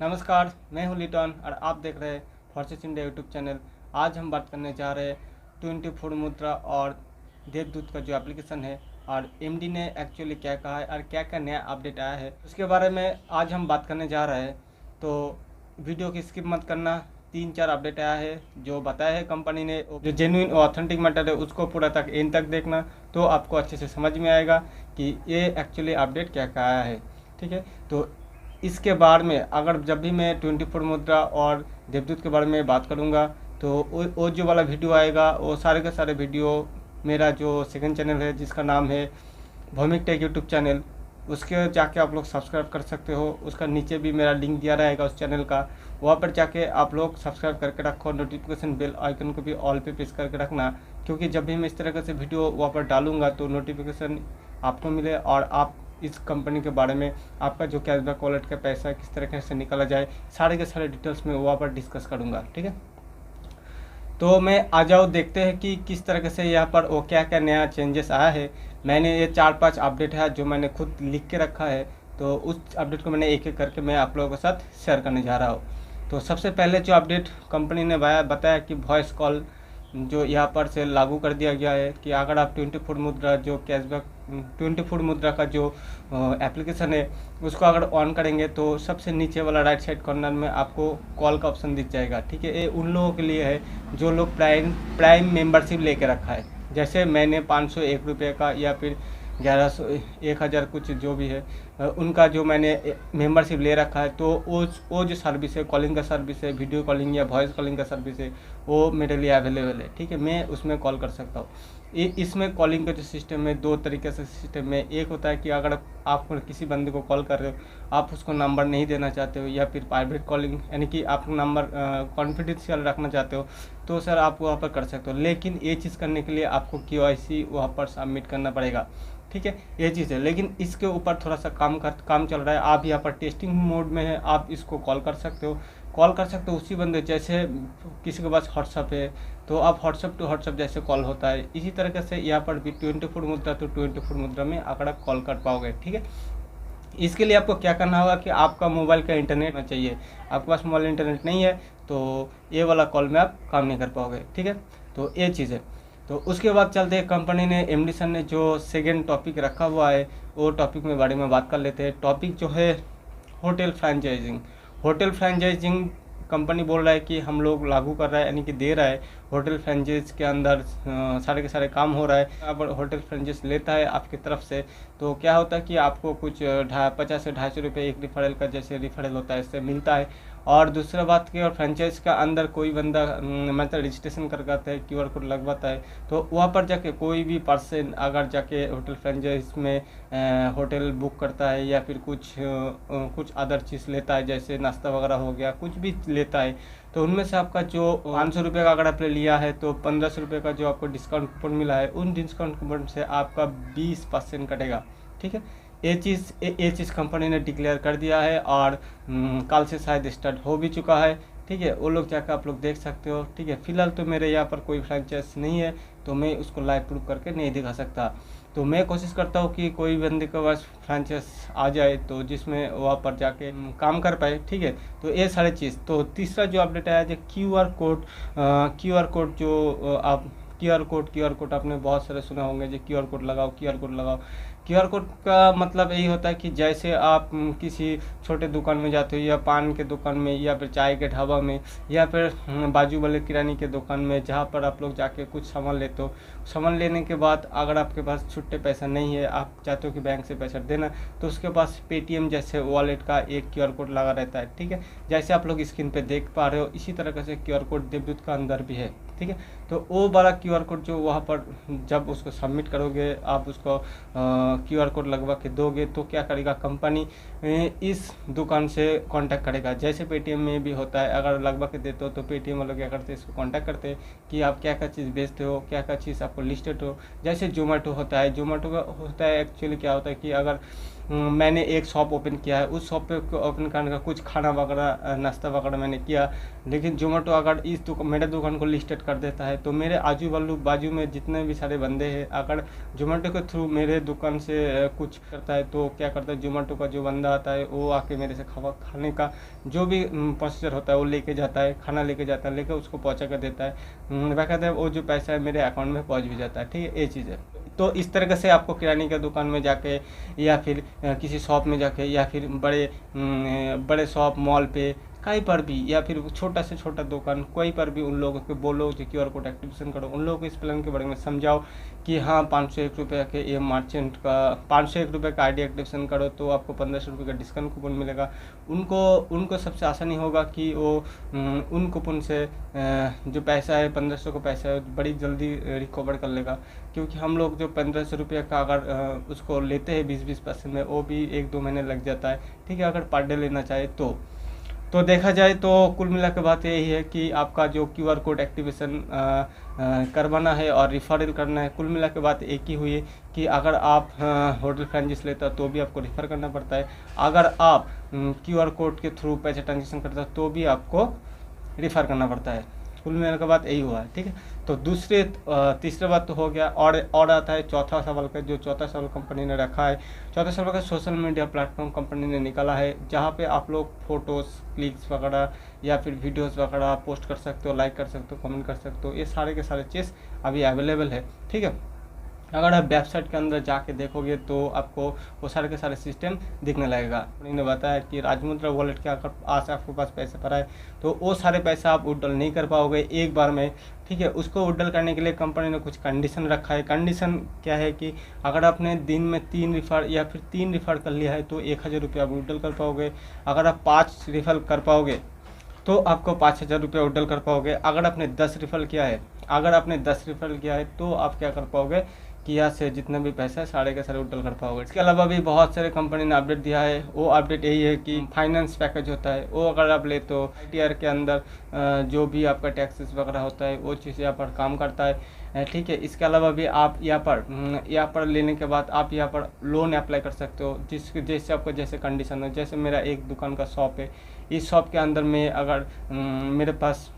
नमस्कार, मैं हूं लिटन और आप देख रहे हैं फॉर्चून इंडिया यूट्यूब चैनल। आज हम बात करने जा रहे हैं 24 मुद्रा और देवदूत का जो एप्लीकेशन है और एमडी ने एक्चुअली क्या कहा है और क्या क्या नया अपडेट आया है उसके बारे में आज हम बात करने जा रहे हैं। तो वीडियो की स्किप मत करना। 3-4 अपडेट आया है जो बताया है कंपनी ने, जो जेन्युइन ऑथेंटिक मैटर है उसको पूरा तक एंड तक देखना, तो आपको अच्छे से समझ में आएगा कि ये एक्चुअली अपडेट क्या क्या आया है। ठीक है, तो इसके बारे में अगर जब भी मैं 24 मुद्रा और देवदूत के बारे में बात करूंगा तो वो जो वाला वीडियो आएगा वो सारे के सारे वीडियो मेरा जो सेकंड चैनल है जिसका नाम है भौमिक टेक यूट्यूब चैनल, उसके जाके आप लोग सब्सक्राइब कर सकते हो। उसका नीचे भी मेरा लिंक दिया रहेगा उस चैनल का, वहाँ पर जाके आप लोग सब्सक्राइब करके रखो। नोटिफिकेशन बेल आइकन को भी ऑल पे प्रेस करके रखना, क्योंकि जब भी मैं इस तरह से वीडियो वहाँ पर डालूंगा तो नोटिफिकेशन आपको मिले और आप इस कंपनी के बारे में, आपका जो कैशबैक वॉलेट का पैसा किस तरीके से निकाला जाए, सारे के सारे डिटेल्स में वहाँ पर डिस्कस करूँगा। ठीक है, तो मैं आ जाओ देखते हैं कि किस तरीके से यहाँ पर वो क्या क्या नया चेंजेस आया है। मैंने ये 4-5 अपडेट है जो मैंने खुद लिख के रखा है, तो उस अपडेट को मैंने एक एक करके मैं आप लोगों के साथ शेयर करने जा रहा हूँ। तो सबसे पहले जो अपडेट कंपनी ने बताया कि वॉइस कॉल जो यहाँ पर से लागू कर दिया गया है कि अगर आप 24 मुद्रा जो कैशबैक 24 मुद्रा का जो एप्लीकेशन है उसको अगर ऑन करेंगे तो सबसे नीचे वाला राइट साइड कॉर्नर में आपको कॉल का ऑप्शन दिख जाएगा। ठीक है, ये उन लोगों के लिए है जो लोग प्राइम मेंबरशिप लेके रखा है। जैसे मैंने 501 रुपये का या फिर 1100 1000 कुछ जो भी है उनका जो मैंने मेंबरशिप ले रखा है, तो वो जो सर्विस है, कॉलिंग का सर्विस है, वीडियो कॉलिंग या वॉइस कॉलिंग का सर्विस है, वो मेरे लिए अवेलेबल है। ठीक है, मैं उसमें कॉल कर सकता हूँ। इसमें कॉलिंग का जो सिस्टम है 2 तरीके से सिस्टम है। एक होता है कि अगर आप किसी बंदे को कॉल कर रहे हो, आप उसको नंबर नहीं देना चाहते हो या फिर प्राइवेट कॉलिंग यानी कि आप नंबर कॉन्फिडेंशियल रखना चाहते हो, तो सर आप वहाँ पर कर सकते हो। लेकिन ये चीज़ करने के लिए आपको KYC वहाँ पर सबमिट करना पड़ेगा। ठीक है, ये चीज़ है, लेकिन इसके ऊपर थोड़ा सा काम चल रहा है। आप यहाँ पर टेस्टिंग मोड में है, आप इसको कॉल कर सकते हो उसी बंदे, जैसे किसी के पास व्हाट्सअप है तो आप व्हाट्सअप टू व्हाट्सअप जैसे कॉल होता है, इसी तरीके से यहाँ पर भी 24 मुद्रा तो 24 मुद्रा में अगर आप कॉल कर पाओगे। ठीक है, इसके लिए आपको क्या करना होगा कि आपका मोबाइल का इंटरनेट होना चाहिए। आपके पास मोबाइल इंटरनेट नहीं है तो ये वाला कॉल में आप काम नहीं कर पाओगे। ठीक है, तो ये चीज़ है। तो उसके बाद चलते हैं, कंपनी ने एमडी सर ने जो सेकेंड टॉपिक रखा हुआ है वो टॉपिक में बारे में बात कर लेते हैं। टॉपिक जो है होटल फ्रेंचाइजिंग कंपनी बोल रहा है कि हम लोग लागू कर रहा है, यानी कि दे रहा है। होटल फ्रेंचाइज के अंदर सारे के सारे काम हो रहा है। अब होटल फ्रेंचाइज लेता है आपकी तरफ से तो क्या होता है कि आपको कुछ 50 से 250 रुपये एक रिफरल का, जैसे रिफरल होता है, इससे मिलता है। और दूसरा बात की, और फ्रेंचाइज का अंदर कोई बंदा मतलब रजिस्ट्रेशन करवाता है, QR कोड लगवाता है, तो वहाँ पर जाके कोई भी पर्सन अगर जाके होटल फ्रेंचाइज में होटल बुक करता है या फिर कुछ अदर चीज़ लेता है, जैसे नाश्ता वगैरह हो गया, कुछ भी लेता है, तो उनमें से आपका जो 500 रुपये का अगर आपने लिया है तो 1500 रुपये का जो आपको डिस्काउंट कूपन मिला है, उन डिस्काउंट कूपन से आपका 20% कटेगा। ठीक है, ये चीज़ कंपनी ने डिक्लेयर कर दिया है और कल से शायद स्टार्ट हो भी चुका है। ठीक है, वो लोग जाकर आप लोग देख सकते हो। ठीक है, फिलहाल तो मेरे यहाँ पर कोई फ्रेंचाइज नहीं है तो मैं उसको लाइव प्रूफ करके नहीं दिखा सकता। तो मैं कोशिश करता हूँ कि कोई बंदे के पास फ्रेंचाइज आ जाए तो जिसमें वहाँ पर जाके काम कर पाए। ठीक है, तो ये सारी चीज़। तो तीसरा जो अपडेट आया जो QR कोड जो आप QR कोड आपने बहुत सारे सुना होंगे, जो QR कोड लगाओ। QR कोड का मतलब यही होता है कि जैसे आप किसी छोटे दुकान में जाते हो या पान के दुकान में या फिर चाय के ढाबा में या फिर बाजू वाले किराने के दुकान में, जहाँ पर आप लोग जाके कुछ सामान लेते हो, सामान लेने के बाद अगर आपके पास छुट्टे पैसा नहीं है, आप चाहते हो कि बैंक से पैसा देना, तो उसके पास पेटीएम जैसे वॉलेट का एक QR कोड लगा रहता है। ठीक है, जैसे आप लोग स्क्रीन पे देख पा रहे हो, इसी तरह से QR कोड देवदूत का अंदर भी है। ठीक है, तो वो वाला QR कोड जो वहाँ पर जब उसको सबमिट करोगे, आप उसको QR कोड लगवा के दोगे, तो क्या करेगा कंपनी इस दुकान से कांटेक्ट करेगा। जैसे पेटीएम में भी होता है, अगर लगवा के देते हो तो पेटीएम वाले क्या करते हैं, इसको कांटेक्ट करते हैं कि आप क्या क्या चीज़ बेचते हो, क्या क्या चीज़ आपको लिस्टेड हो। जैसे जोमेटो होता है, जोमेटो का होता है एक्चुअली क्या होता है कि अगर मैंने एक शॉप ओपन किया है, उस शॉप पे ओपन करने का कुछ खाना वगैरह नाश्ता वगैरह मैंने किया, लेकिन जोमेटो अगर मेरे दुकान को लिस्टेड कर देता है तो मेरे आजू बाजू में जितने भी सारे बंदे हैं अगर जोमेटो के थ्रू मेरे दुकान से कुछ करता है तो क्या करता है, जोमेटो का जो बंदा आता है वो आके मेरे से खाने का जो भी प्रोसीजर होता है वो लेके जाता है, खाना लेके जाता है, लेकर उसको पहुँचा कर देता है, वह कहता है वो जो पैसा है मेरे अकाउंट में पहुँच भी जाता है। ठीक है, ये चीज़ है। तो इस तरीके से आपको किराने की दुकान में जाके या फिर किसी शॉप में जाके या फिर बड़े शॉप मॉल पे कहीं पर भी या फिर छोटा से छोटा दुकान कोई पर भी उन लोगों को बोलो कि QR कोड एक्टिवेशन करो, उन लोगों को इस प्लान के बारे में समझाओ कि हाँ 501 रुपये के ये मर्चेंट का 501 रुपये का ID एक्टिवेशन करो तो आपको 1500 रुपये का डिस्काउंट कूपन मिलेगा। उनको सबसे आसानी होगा कि वो उन कूपन से जो पैसा है 1500 का पैसा है बड़ी जल्दी रिकवर कर लेगा, क्योंकि हम लोग जो 1500 रुपये का अगर उसको लेते हैं 20% में वो भी 1-2 महीने लग जाता है। ठीक है, अगर पर डे लेना चाहे तो देखा जाए तो कुल मिला के बात यही है कि आपका जो QR कोड एक्टिवेशन करवाना है और रिफरल करना है, कुल मिला के बात एक ही हुई है कि अगर आप होटल फ्रेंचाइज लेते हो तो भी आपको रिफ़र करना पड़ता है, अगर आप QR कोड के थ्रू पैसे ट्रांजेक्शन करते हो तो भी आपको रिफ़र करना पड़ता है। कुल मिलाने के बाद यही हुआ है। ठीक है, तो तीसरे बात तो हो गया और आता है चौथा सवाल का, जो चौथा सवाल कंपनी ने रखा है। चौथा सवाल का सोशल मीडिया प्लेटफॉर्म कंपनी ने निकाला है जहाँ पे आप लोग फ़ोटोज़ क्लिक्स वगैरह या फिर वीडियोस वगैरह पोस्ट कर सकते हो, लाइक कर सकते हो, कमेंट कर सकते हो, ये सारे के सारे चीज़ अभी अवेलेबल है। ठीक है, अगर आप वेबसाइट के अंदर जाके देखोगे तो आपको वो सारे के सारे सिस्टम दिखने लगेगा। उन्होंने बताया कि राजमुद्रा वॉलेट के अगर आज आपके पास पैसे पड़ा है तो वो सारे पैसे आप विड्रॉल नहीं कर पाओगे एक बार में। ठीक है, उसको विड्रॉल करने के लिए कंपनी ने कुछ कंडीशन रखा है। कंडीशन क्या है कि अगर आपने दिन में 3 रिफ़र या फिर 3 रिफ़र कर लिया है तो 1000 रुपये आप विड्रॉल कर पाओगे। अगर आप 5 रिफ़र कर पाओगे तो आपको 5000 रुपये विड्रॉल कर पाओगे। अगर आपने 10 रिफ़र किया है तो आप क्या कर पाओगे कि यहाँ से जितना भी पैसा है सारे के सारे विड्रॉल कर पाओगे। इसके अलावा भी बहुत सारे कंपनी ने अपडेट दिया है। वो अपडेट यही है कि फाइनेंस पैकेज होता है वो अगर आप ले तो ITR के अंदर जो भी आपका टैक्सेस वगैरह होता है वो चीज़ यहाँ पर काम करता है। ठीक है, इसके अलावा भी आप यहाँ पर लेने के बाद आप यहाँ पर लोन अप्लाई कर सकते हो जैसे आपका जैसे कंडीशन है। जैसे मेरा एक दुकान का शॉप है, इस शॉप के अंदर में अगर मेरे पास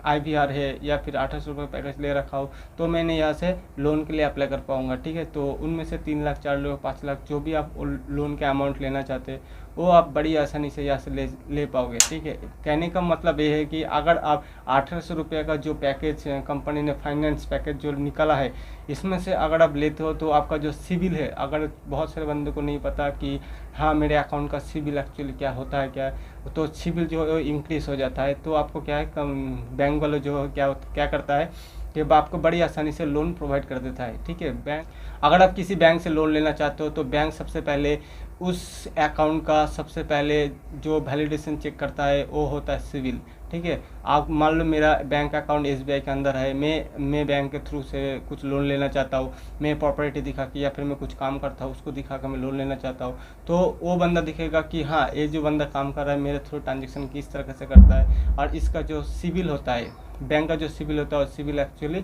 IVR है या फिर 800 रुपये पैकेज ले रखा हो तो मैंने यहाँ से लोन के लिए अप्लाई कर पाऊँगा। ठीक है, तो उनमें से 3 लाख 4 लाख 5 लाख जो भी आप लोन के अमाउंट लेना चाहते हैं वो आप बड़ी आसानी से यहाँ से ले पाओगे। ठीक है, कहने का मतलब ये है कि अगर आप 800 रुपये का जो पैकेज कंपनी ने फाइनेंस पैकेज जो निकाला है इसमें से अगर आप लेते हो तो आपका जो सिविल है, अगर बहुत सारे बंदे को नहीं पता कि हाँ मेरे अकाउंट का सिविल एक्चुअली क्या होता है क्या, तो सिविल जो है इंक्रीज़ हो जाता है। तो आपको क्या है बैंक वालों जो क्या करता है कि आपको बड़ी आसानी से लोन प्रोवाइड कर देता है। ठीक है, अगर आप किसी बैंक से लोन लेना चाहते हो तो बैंक सबसे पहले उस अकाउंट का सबसे पहले जो वैलिडेशन चेक करता है वो होता है सिविल। ठीक है, आप मान लो मेरा बैंक अकाउंट SBI के अंदर है, मैं बैंक के थ्रू से कुछ लोन लेना चाहता हूँ, मैं प्रॉपर्टी दिखा के या फिर मैं कुछ काम करता हूँ उसको दिखा कर मैं लोन लेना चाहता हूँ, तो वो बंदा दिखेगा कि हाँ ये जो बंदा काम कर रहा है मेरे थ्रू ट्रांजेक्शन किस तरह से करता है और इसका जो सिविल होता है, बैंक का जो सिविल होता है सिविल एक्चुअली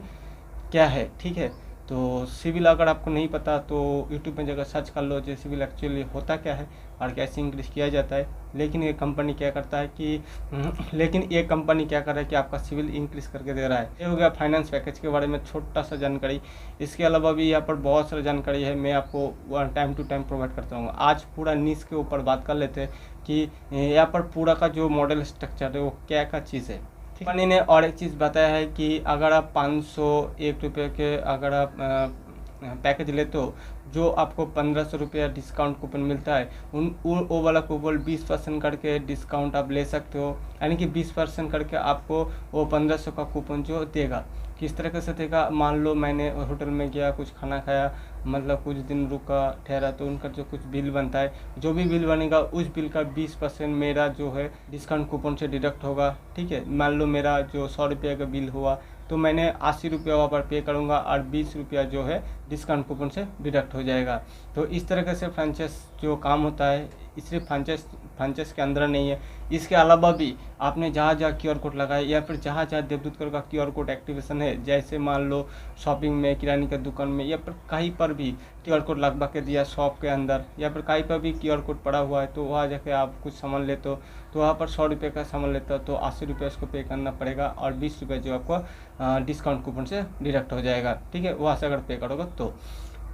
क्या है। ठीक है, तो सिविल अगर आपको नहीं पता तो यूट्यूब में जगह सर्च कर लो जो सिविल एक्चुअली होता क्या है और कैसे इंक्रीज किया जाता है। लेकिन ये कंपनी क्या कर रहा है कि आपका सिविल इंक्रीज करके दे रहा है। ये हो गया फाइनेंस पैकेज के बारे में छोटा सा जानकारी। इसके अलावा भी यहाँ पर बहुत सारी जानकारी है, मैं आपको टाइम टू टाइम प्रोवाइड करता हूँ। आज पूरा नीश के ऊपर बात कर लेते हैं कि यहाँ पर पूरा का जो मॉडल स्ट्रक्चर है वो क्या चीज़ है। कंपनी ने और एक चीज़ बताया है कि अगर आप 501 रुपये के अगर आप पैकेज लेते हो जो आपको 1500 रुपया डिस्काउंट कूपन मिलता है, वो वाला कूपन 20% करके डिस्काउंट आप ले सकते हो, यानी कि 20% करके आपको वो 1500 का कूपन जो देगा। किस तरह से देगा, मान लो मैंने होटल में गया कुछ खाना खाया, मतलब कुछ दिन रुका ठहरा, तो उनका जो कुछ बिल बनता है, जो भी बिल बनेगा उस बिल का 20% मेरा जो है डिस्काउंट कूपन से डिडक्ट होगा। ठीक है, मान लो मेरा जो 100 रुपये का बिल हुआ तो मैंने 80 रुपया वहाँ पर पे करूँगा और 20 रुपया जो है डिस्काउंट कूपन से डिडक्ट हो जाएगा। तो इस तरह से फ्रेंचाइज जो काम होता है सिर्फ फ्रेंचाइज के अंदर नहीं है, इसके अलावा भी आपने जहाँ जहाँ QR कोड लगाए या फिर जहाँ जहाँ देवदूत कर का QR कोड एक्टिवेशन है, जैसे मान लो शॉपिंग में, किराने की दुकान में, या फिर कहीं पर भी QR कोड लगवा के दिया शॉप के अंदर, या फिर कहीं पर भी QR कोड पड़ा हुआ है, तो वहाँ जाके आप कुछ सामान लेते हो तो वहाँ पर 100 रुपये का सामान लेते हो तो 80 रुपये उसको पे करना पड़ेगा और 20 रुपये जो आपको डिस्काउंट कूपन से डिडक्ट हो जाएगा। ठीक है, वहाँ से अगर पे करोगे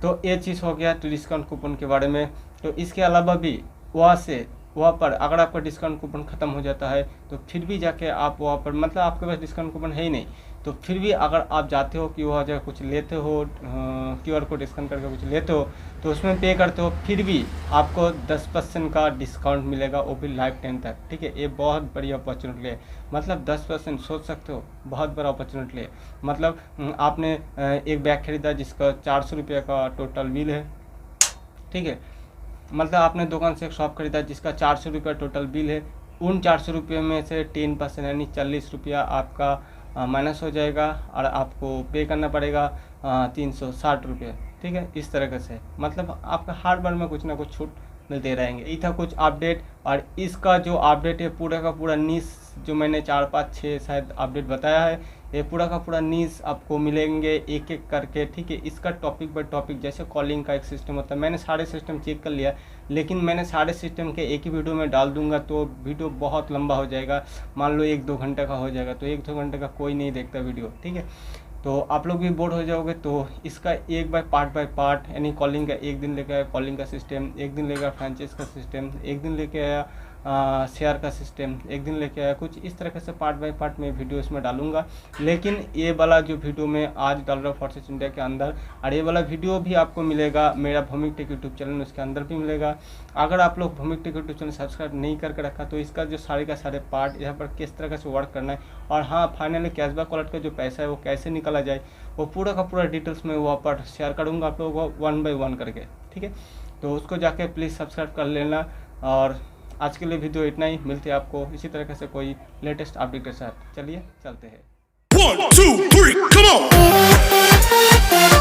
तो ये चीज़ हो गया तो डिस्काउंट कूपन के बारे में। तो इसके अलावा भी वहाँ पर अगर आपका डिस्काउंट कूपन ख़त्म हो जाता है तो फिर भी जाके आप वहाँ पर, मतलब आपके पास डिस्काउंट कूपन है ही नहीं, तो फिर भी अगर आप जाते हो कि वहाँ जगह कुछ लेते हो, QR कोड स्कैन करके कुछ लेते हो तो उसमें पे करते हो, फिर भी आपको 10% का डिस्काउंट मिलेगा, वो भी लाइफ टाइम तक। ठीक है, ये बहुत बड़ी अपॉर्चुनिटी है, मतलब 10% सोच सकते हो, बहुत बड़ा अपॉर्चुनिटी है। मतलब आपने एक बैग खरीदा जिसका 400 रुपये का टोटल बिल है। ठीक है, मतलब आपने दुकान से एक शॉप खरीदा जिसका 400 रुपये टोटल बिल है, उन 400 रुपये में से 10% यानी 40 रुपया आपका माइनस हो जाएगा और आपको पे करना पड़ेगा 360 रुपये। ठीक है, इस तरीके से मतलब आपका हर बार में कुछ ना कुछ छूट मिलते रहेंगे। ये था कुछ अपडेट, और इसका जो अपडेट है पूरा का पूरा न्यूज़ जो मैंने 4, 5, 6 शायद अपडेट बताया है, ये पूरा का पूरा न्यूज़ आपको मिलेंगे एक एक करके। ठीक है, इसका टॉपिक बाय टॉपिक, जैसे कॉलिंग का एक सिस्टम होता है, मैंने सारे सिस्टम चेक कर लिया, लेकिन मैंने सारे सिस्टम के एक ही वीडियो में डाल दूंगा तो वीडियो बहुत लंबा हो जाएगा, मान लो 1-2 घंटे का हो जाएगा, तो 1-2 घंटे का कोई नहीं देखता वीडियो। ठीक है, तो आप लोग भी बोर हो जाओगे, तो इसका एक बाय पार्ट यानी कॉलिंग का एक दिन लेके आया कॉलिंग का सिस्टम, एक दिन लेकर फ्रेंचाइज का सिस्टम, एक दिन लेके आया शेयर का सिस्टम, एक दिन लेके आया कुछ इस तरह से पार्ट बाय पार्ट में वीडियो इसमें डालूंगा। लेकिन ये वाला जो वीडियो मैं आज डाल रहा हूँ फॉर्सेस इंडिया के अंदर, और ये वाला वीडियो भी आपको मिलेगा मेरा भौमिक टेक यूट्यूब चैनल, उसके अंदर भी मिलेगा। अगर आप लोग Bhaumik Tech YouTube channel subscribe नहीं करके रखा तो इसका जो सारे का सारे पार्ट यहाँ पर किस तरह से वर्क करना है, और हाँ फाइनली कैशबैक वॉलेट का जो पैसा है वो कैसे निकाला जाए, वो पूरा का पूरा डिटेल्स में वहाँ पर शेयर करूँगा आप लोगों को 1 by 1 करके। ठीक है, तो उसको जाके प्लीज़ सब्सक्राइब कर लेना। और आज के लिए वीडियो इतना ही, मिलते हैं आपको इसी तरह से कोई लेटेस्ट अपडेट के साथ। चलिए चलते हैं। 1, 2, 3, come on!